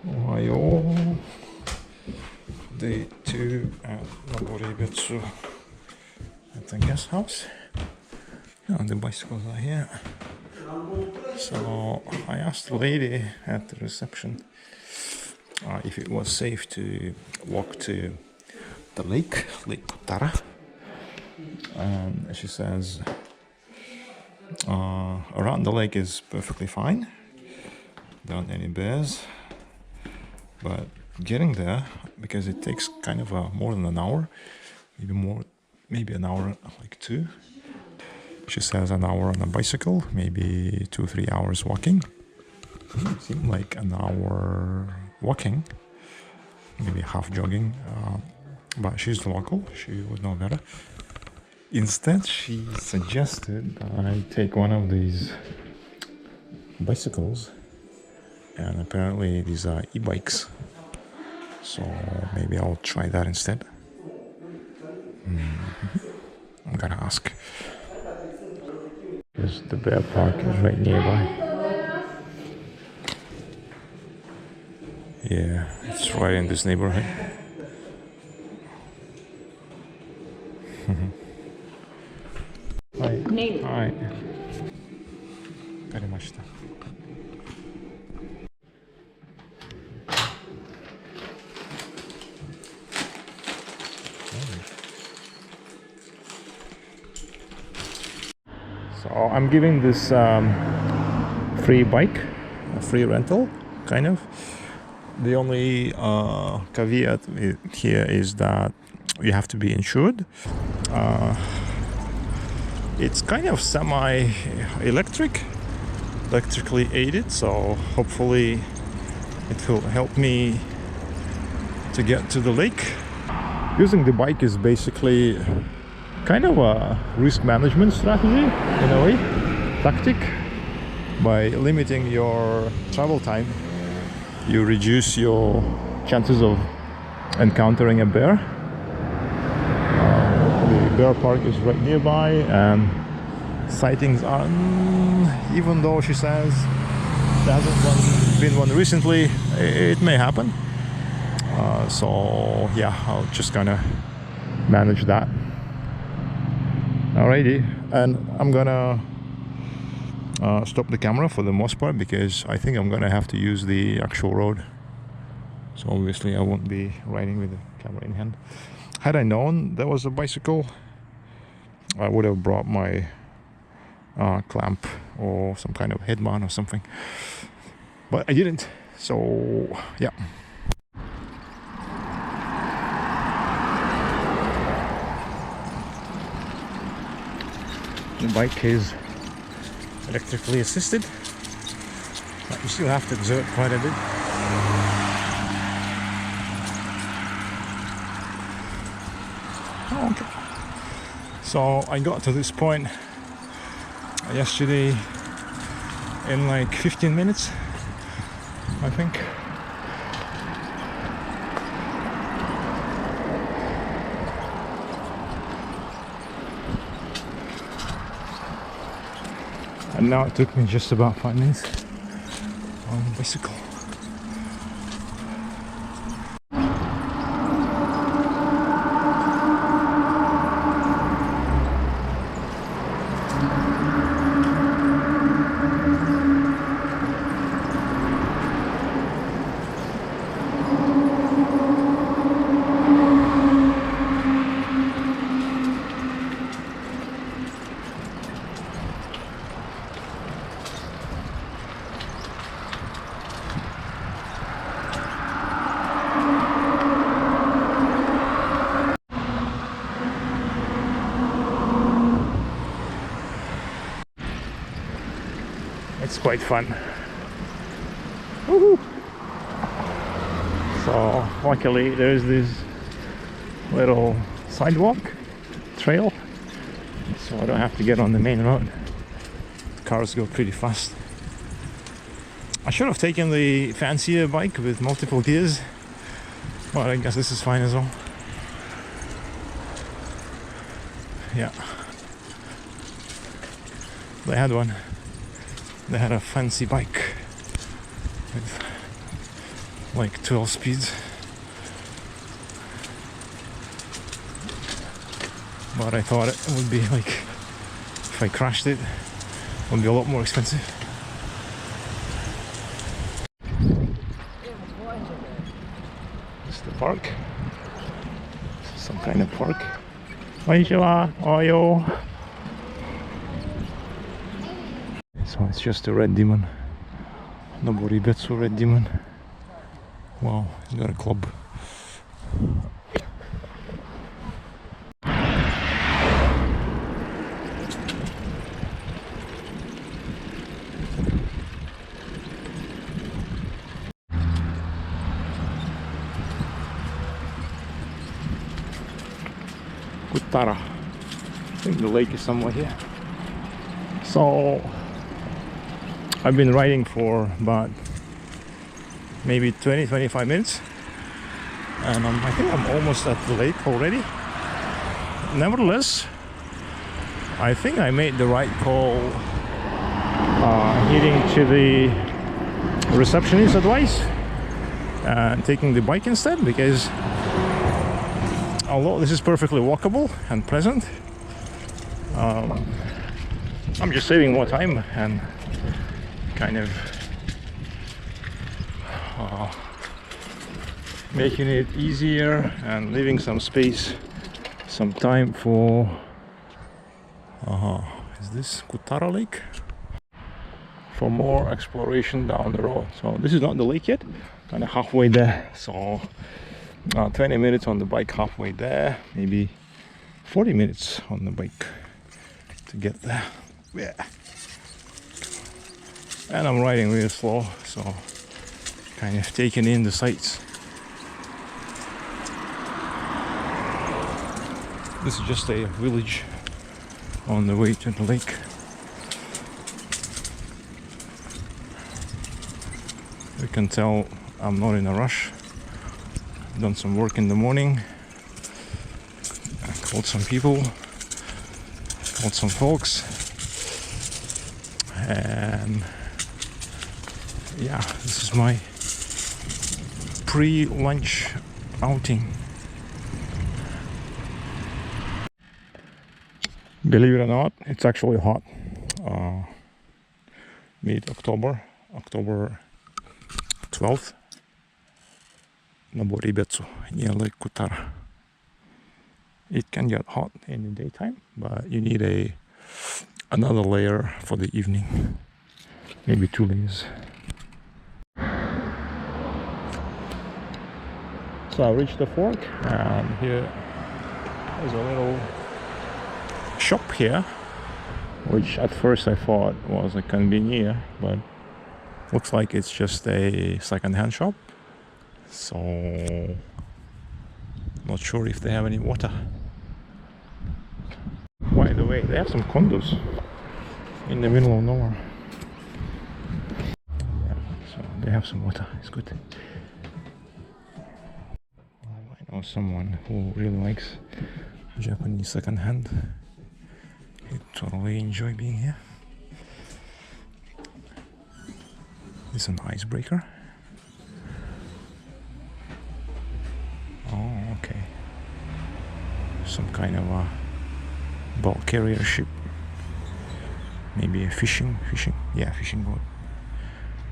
Ohio. Day 2 at Noboribetsu at the guest house. And the bicycles are here. So I asked the lady at the reception if it was safe to walk to the Lake Kuttara. And she says around the lake is perfectly fine. There aren't any bears. But getting there, because it takes kind of more than an hour, maybe an hour, like 2. She says an hour on a bicycle, maybe 2-3 hours walking. It seemed like an hour walking, maybe half jogging. But she's local, she would know better. Instead, she suggested I take one of these bicycles, and apparently these are e-bikes. So maybe I'll try that instead. I'm gonna ask. Because the bear park is right nearby. Yeah, it's right in this neighborhood. Hi. Hi. Karimashita. So I'm giving this free bike, a free rental, kind of. The only caveat here is that you have to be insured. It's kind of electrically aided, so hopefully it will help me to get to the lake. Using the bike is basically kind of a risk management strategy in a way, tactic. By limiting your travel time, you reduce your chances of encountering a bear. The bear park is right nearby, and sightings are, even though she says there hasn't been one recently, it may happen. So yeah, I'll just kind of manage that. Alrighty, and I'm gonna stop the camera for the most part because I think I'm gonna have to use the actual road. So obviously I won't be riding with the camera in hand. Had I known there was a bicycle, I would have brought my clamp or some kind of headband or something, but I didn't. So yeah. The bike is electrically assisted, but you still have to exert quite a bit. Oh, okay. So I got to this point yesterday in like 15 minutes, I think. And now it took me just about 5 minutes on the bicycle. It's quite fun. Woohoo! So luckily there's this little sidewalk trail, so I don't have to get on the main road. The cars go pretty fast. I should have taken the fancier bike with multiple gears, but I guess this is fine as well. Yeah, they had one. They had a fancy bike with like 12 speeds. But I thought it would be like, if I crashed it, it would be a lot more expensive. This is the park. Some kind of park. Konnichiwa, oyo. So it's just a red demon. Noboribetsu red demon. Wow, he's got a club. Kuttara. I think the lake is somewhere here. So I've been riding for about maybe 20-25 minutes, and I think I'm almost at the lake already. Nevertheless, I think I made the right call heading to the receptionist's advice and taking the bike instead, because although this is perfectly walkable and pleasant, I'm just saving more time and kind of making it easier and leaving some space, some time for is this Kuttara Lake? For more exploration down the road. So this is not the lake yet, kind of halfway there. So 20 minutes on the bike halfway there, maybe 40 minutes on the bike to get there. Yeah. And I'm riding real slow, so kind of taking in the sights. This is just a village on the way to the lake. You can tell I'm not in a rush. I've done some work in the morning. I called some people, called some folks, and yeah, this is my pre-lunch outing. Believe it or not, it's actually hot. Mid-October, October 12th, Noboribetsu near Lake Kuttara. It can get hot in the daytime, but you need another layer for the evening, maybe 2 layers. So I reached the fork, and here is a little shop here, which at first I thought was a convenience, but looks like it's just a second-hand shop. So not sure if they have any water. By the way, they have some condos in the middle of nowhere. Yeah, so they have some water. It's good. I know someone who really likes Japanese second-hand. He totally enjoy being here. This is an icebreaker. Oh, okay. Some kind of a bulk carrier ship. Maybe a fishing, yeah, fishing boat.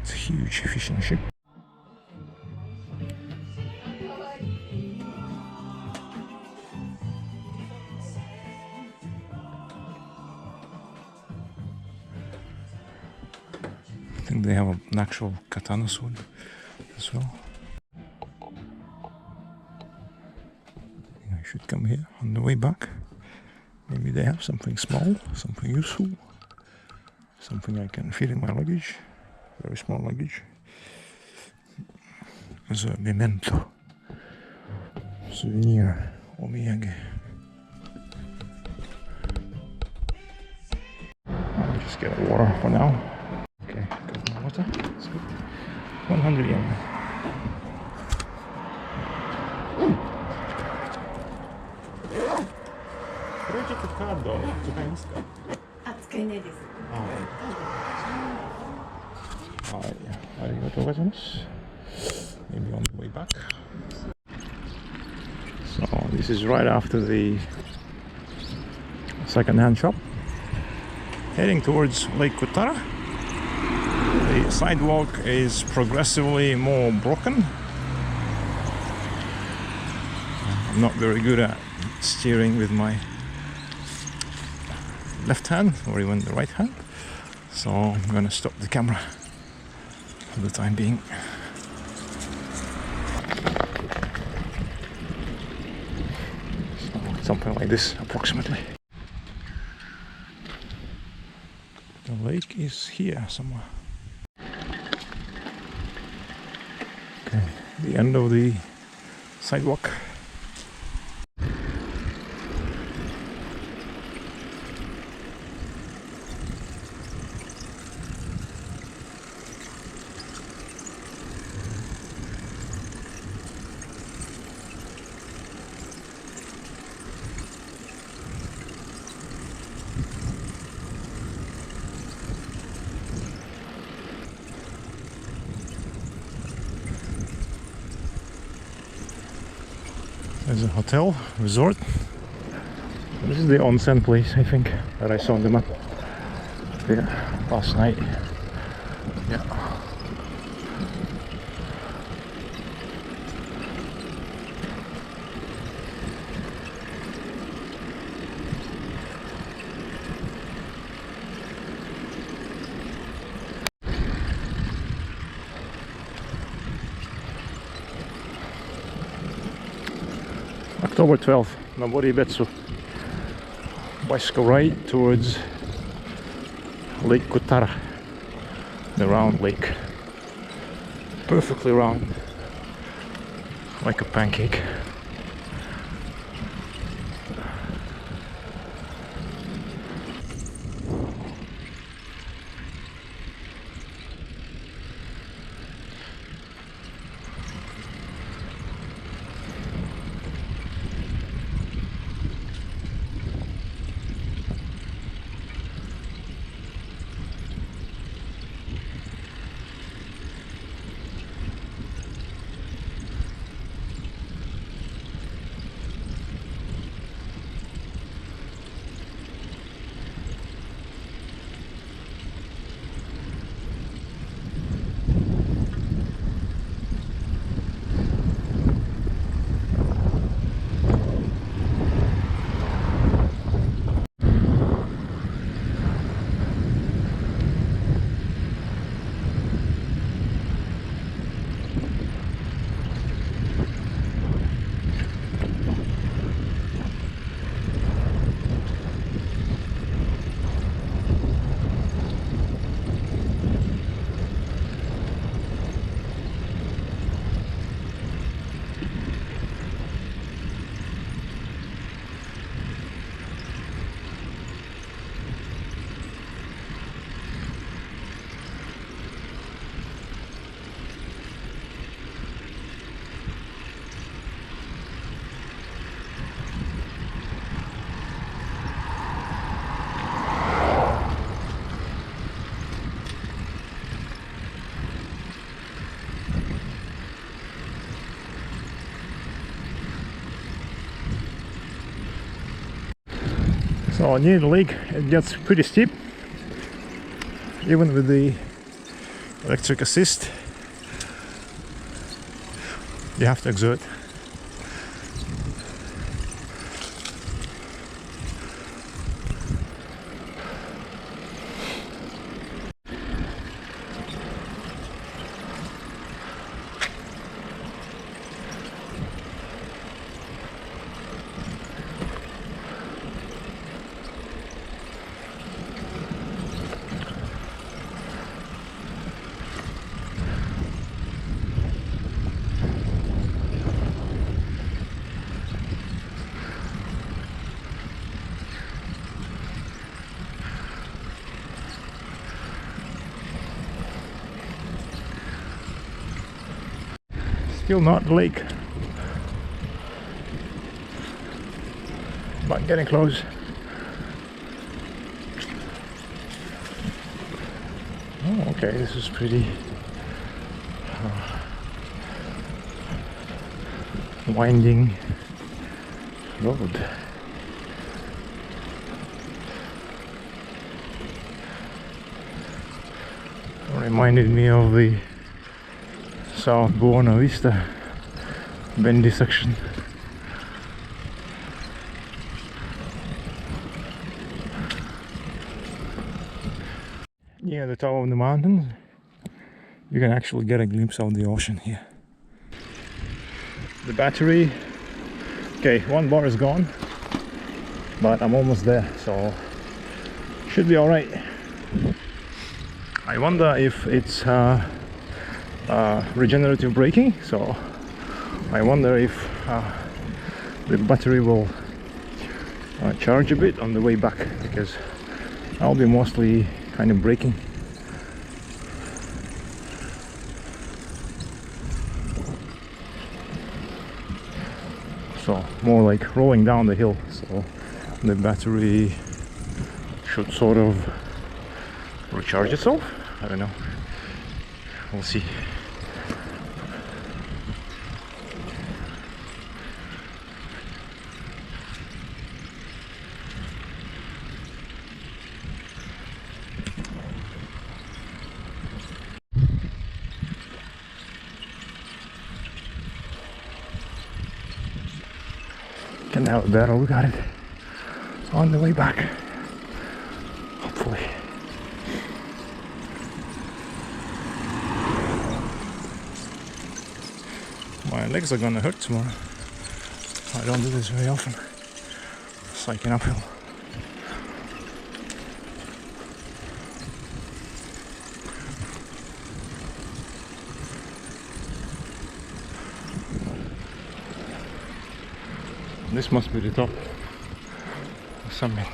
It's a huge fishing ship. I think they have an actual katana sword as well. I should come here on the way back. Maybe they have something small, something useful, something I can fit in my luggage, very small luggage, as a memento, souvenir, omiyage. I'll just get a water for now. Okay, got my water, that's good. 100 yen. Credit card 使いますか？使えないです。はい、ありがとうございます。maybe on the way back. So this is right after the second-hand shop. Heading towards Lake Kuttara. The sidewalk is progressively more broken. I'm not very good at steering with my left hand or even the right hand, so I'm gonna stop the camera for the time being. So something like this approximately. The lake is here somewhere. Okay, the end of the sidewalk. There's a hotel, resort. This is the onsen place, I think, that I saw on the map. Yeah, last night. Yeah. October 12th, Noboribetsu. Bicycle ride towards Lake Kuttara, the round lake. Perfectly round, like a pancake. So near the lake it gets pretty steep, even with the electric assist. You have to exert. Still not the lake, but getting close. Oh, okay, this is pretty winding road. Reminded me of the South Buona Vista bendy section. Near the top of the mountains, you can actually get a glimpse of the ocean here. The battery, okay, one bar is gone, but I'm almost there, so should be alright. I wonder if it's regenerative braking, so I wonder if the battery will charge a bit on the way back, because I'll be mostly kind of braking. So more like rolling down the hill, so the battery should sort of recharge itself. I don't know, we'll see. Can have a better look at it on the way back, hopefully. My legs are gonna hurt tomorrow. I don't do this very often. It's like an uphill. This must be the top summit.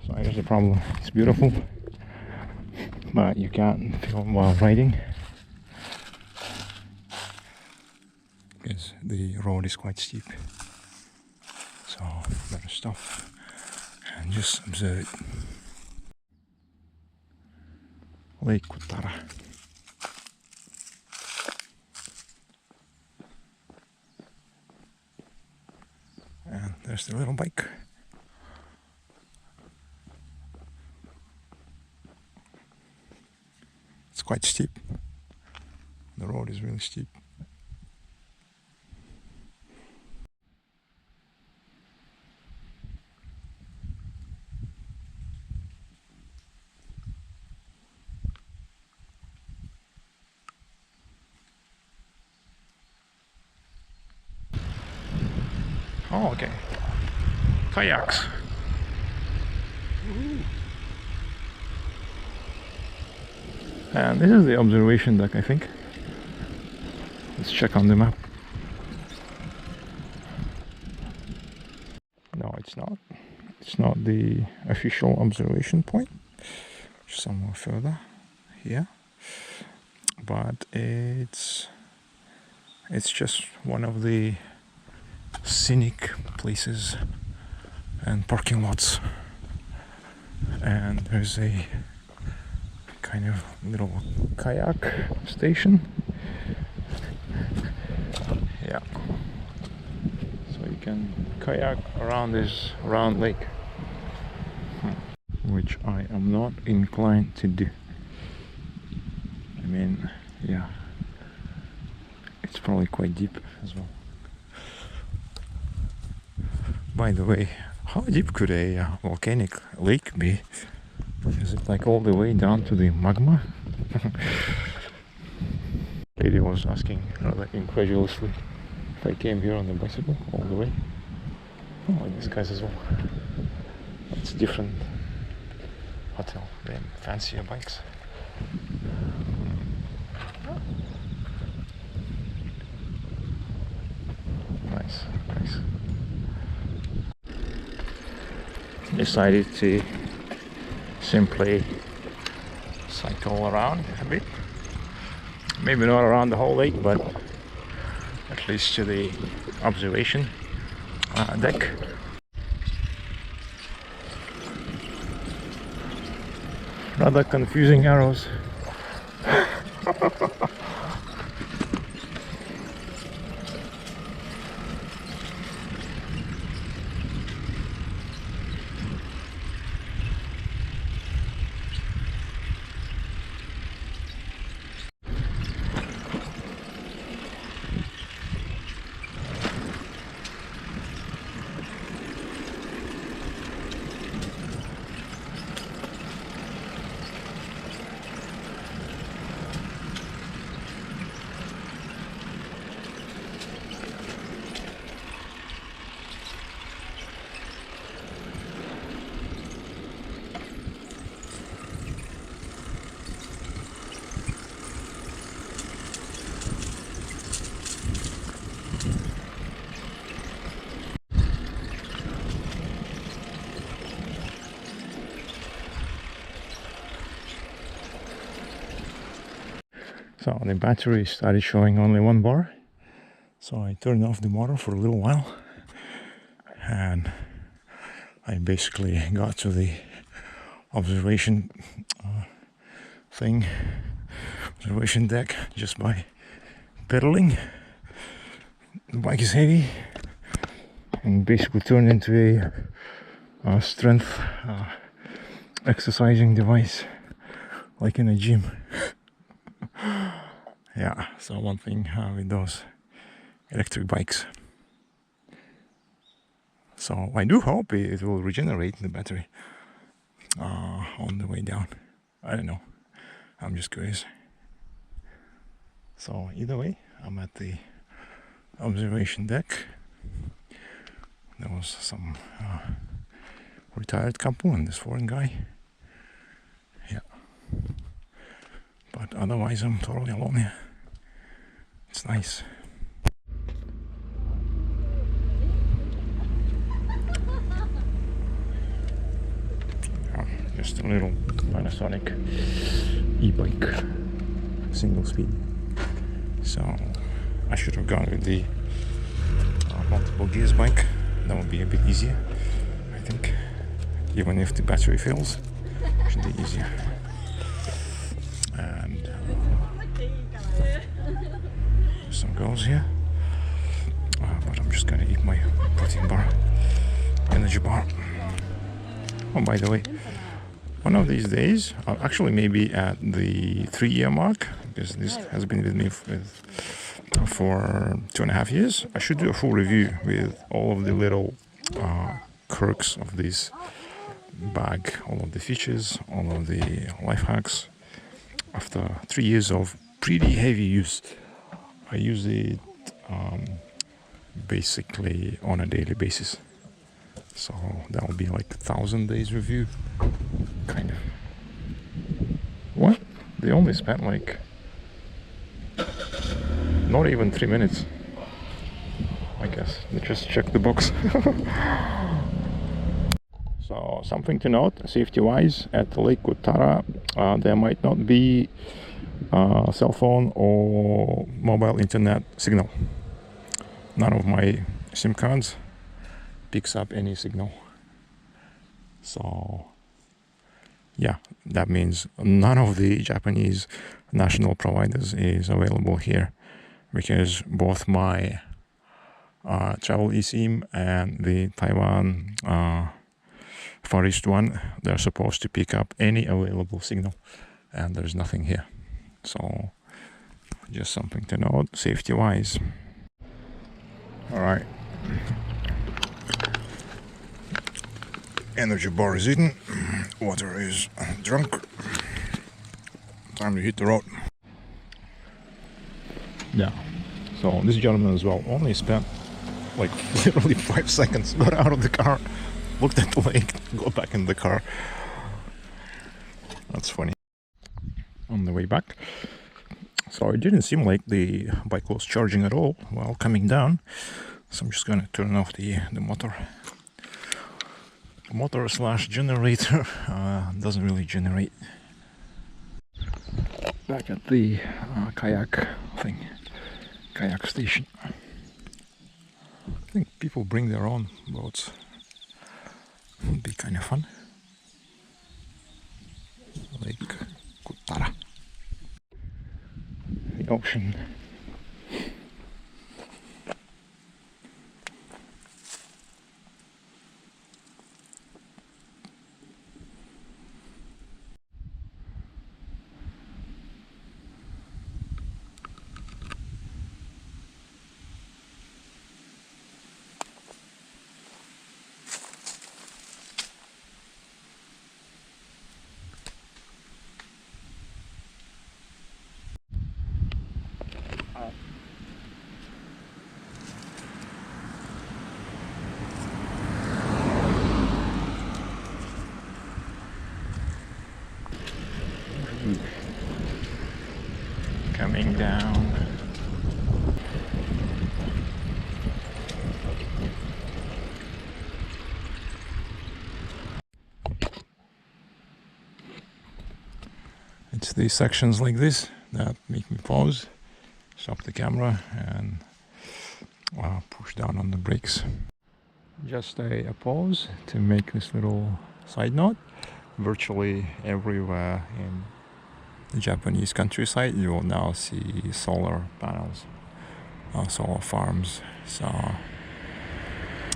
So here's the problem. It's beautiful, but you can't film while riding, because the road is quite steep. So better stop and just observe it. Lake Kuttara. And there's the little bike. It's quite steep. The road is really steep. Oh, okay. Kayaks. Ooh. And this is the observation deck, I think. Let's check on the map. No, it's not. It's not the official observation point. It's somewhere further here. But it's just one of the scenic places and parking lots, and there's a kind of little kayak station. Yeah, so you can kayak around this round lake, which I am not inclined to do. I mean, yeah, it's probably quite deep as well. By the way, how deep could a volcanic lake be? Is it like all the way down to the magma? Lady was asking rather incredulously if I came here on the bicycle all the way. Oh, and these guys as well. It's a different hotel, they have fancier bikes. Nice, nice. Decided to simply cycle around a bit. Maybe not around the whole lake, but at least to the observation deck. Rather confusing arrows. So the battery started showing only 1 bar, so I turned off the motor for a little while, and I basically got to the observation observation deck just by pedaling. The bike is heavy and basically turned into a strength exercising device, like in a gym. Yeah, so one thing with those electric bikes. So I do hope it will regenerate the battery on the way down. I don't know, I'm just curious. So either way, I'm at the observation deck. There was some retired couple and this foreign guy. Yeah, but otherwise I'm totally alone here. It's nice. Just a little Panasonic e-bike, single speed. So I should have gone with the multiple gears bike. That would be a bit easier, I think. Even if the battery fails, it should be easier. And some girls here, but I'm just gonna eat my protein bar, energy bar. Oh, by the way, one of these days, actually maybe at the 3-year mark, because this has been with me for 2.5 years, I should do a full review with all of the little quirks of this bag, all of the features, all of the life hacks. After 3 years of pretty heavy use, I use it basically on a daily basis. So that will be like 1,000 days review, kind of. What? They only spent like not even 3 minutes, I guess. They just checked the box. So something to note, safety-wise, at Lake Kuttara, there might not be cell phone or mobile internet signal. None of my SIM cards picks up any signal. So yeah, that means none of the Japanese national providers is available here, because both my travel eSIM and the Taiwan Far East one, they're supposed to pick up any available signal, and there's nothing here. So just something to note, safety wise. All right, energy bar is eaten, water is drunk, time to hit the road. Yeah, so this gentleman as well only spent like literally 5 seconds, got out of the car, looked at the lake, got back in the car. That's funny. On the way back, so it didn't seem like the bike was charging at all while coming down, so I'm just gonna turn off the motor slash generator. Doesn't really generate. back at the kayak thing, kayak station. I think people bring their own boats. Would be kind of fun. Lake Kuttara. The ocean. Coming down. It's these sections like this that make me pause, stop the camera, and push down on the brakes. Just a pause to make this little side note. Virtually everywhere in the Japanese countryside you will now see solar panels, solar farms. So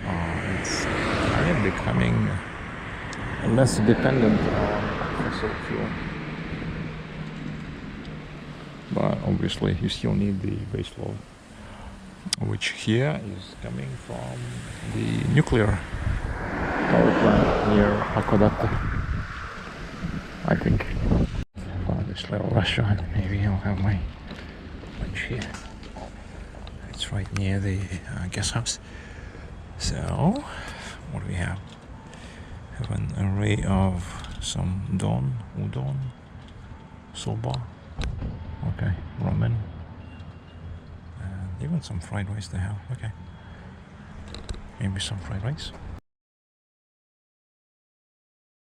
it's kind of becoming less dependent on fossil fuel. But obviously you still need the base load, which here is coming from the nuclear power plant near Hokkaido, I think. This little restaurant, maybe I'll have my lunch here. It's right near the guest house. So, what do we have? Have an array of some udon, soba, okay, ramen, and even some fried rice they have. Okay, maybe some fried rice.